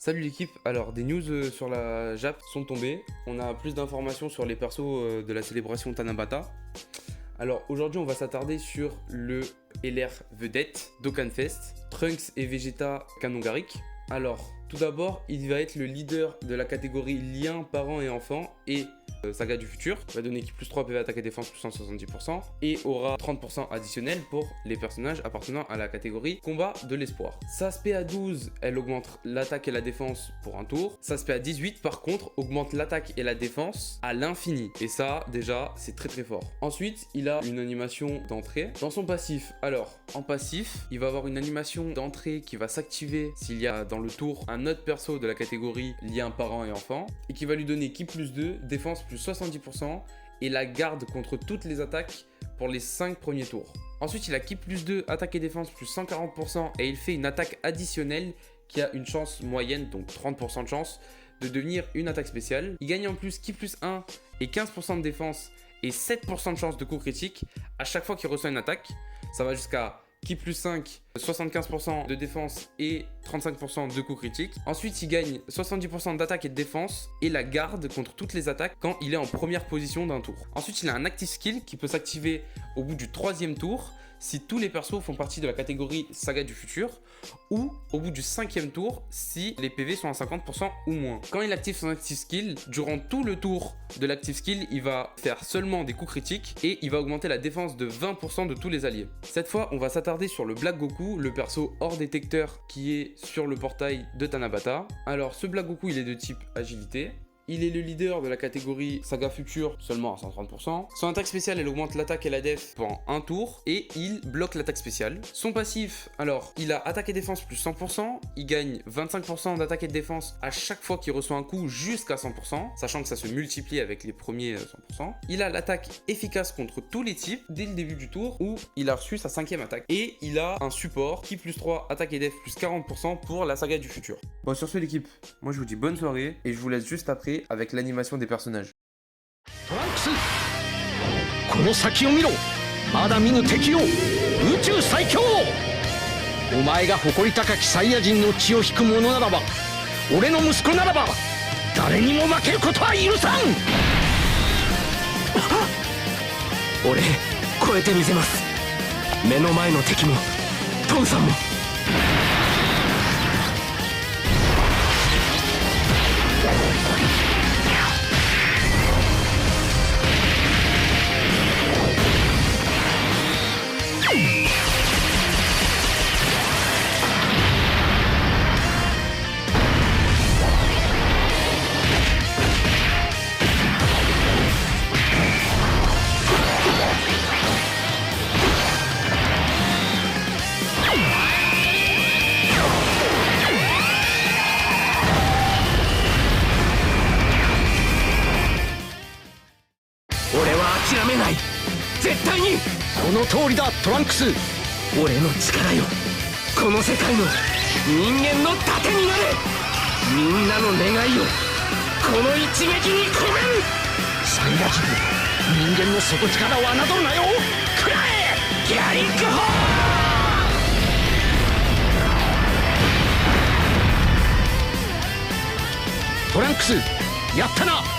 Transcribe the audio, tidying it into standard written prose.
Salut l'équipe, alors des news sur la Jap sont tombées. On a plus d'informations sur les persos de la célébration Tanabata. Alors aujourd'hui on va s'attarder sur le LR vedette Dokkanfest, Trunks et Vegeta Kanongarik. Alors tout d'abord il va être le leader de la catégorie liens parents et enfants et saga du futur. Il va donner qui plus 3 PV attaque et défense plus 170% et aura 30% additionnel pour les personnages appartenant à la catégorie combat de l'espoir. Sa spé à 12, elle augmente l'attaque et la défense pour un tour. Sa spé à 18 par contre augmente l'attaque et la défense à l'infini. Et ça déjà c'est très fort. Ensuite il a une animation d'entrée dans son passif. Alors en passif il va avoir une animation d'entrée qui va s'activer s'il y a dans le tour un autre perso de la catégorie lien parents et enfants et qui va lui donner ki plus 2, défense plus 70% et la garde contre toutes les attaques pour les 5 premiers tours. Ensuite il a ki plus 2, attaque et défense plus 140% et il fait une attaque additionnelle qui a une chance moyenne, donc 30% de chance, de devenir une attaque spéciale. Il gagne en plus ki plus 1 et 15% de défense et 7% de chance de coup critique à chaque fois qu'il reçoit une attaque. Ça va jusqu'à ki plus 5, 75% de défense et 35% de coup critique. Ensuite, il gagne 70% d'attaque et de défense et la garde contre toutes les attaques quand il est en première position d'un tour. Ensuite, il a un active skill qui peut s'activer au bout du 3e tour si tous les persos font partie de la catégorie saga du futur ou au bout du 5e tour si les PV sont à 50% ou moins. Quand il active son active skill, durant tout le tour de l'active skill, il va faire seulement des coups critiques et il va augmenter la défense de 20% de tous les alliés. Cette fois, on va s'attarder sur le Black Goku, le perso hors détecteur qui est sur le portail de Tanabata. Alors ce Black Goku, il est de type agilité. Il est le leader de la catégorie Saga Future seulement à 130%. Son attaque spéciale, elle augmente l'attaque et la def pendant un tour et il bloque l'attaque spéciale. Son passif, alors, il a attaque et défense plus 100%. Il gagne 25% d'attaque et de défense à chaque fois qu'il reçoit un coup jusqu'à 100%, sachant que ça se multiplie avec les premiers 100%. Il a l'attaque efficace contre tous les types dès le début du tour où il a reçu sa 5e attaque. Et il a un support qui plus 3, attaque et def plus 40% pour la Saga du futur. Bon, sur ce l'équipe, moi je vous dis bonne soirée et je vous laisse juste après avec l'animation des personnages. Trunks, この先を見ろ。まだ見ぬ敵を宇宙最強。お前が誇り高きサイヤ人の血を引く者ならば、俺の息子ならば誰にも負けることは許さん。俺超えてみせます。目の前の敵も父さんも。諦めない。絶対に。その通りだトランクス。俺の力よ、この世界の人間の盾になれ。みんなの願いをこの一撃に込める。サイヤ人、人間の底力を侮るなよ。食らえギャリックホー。トランクス、やったな。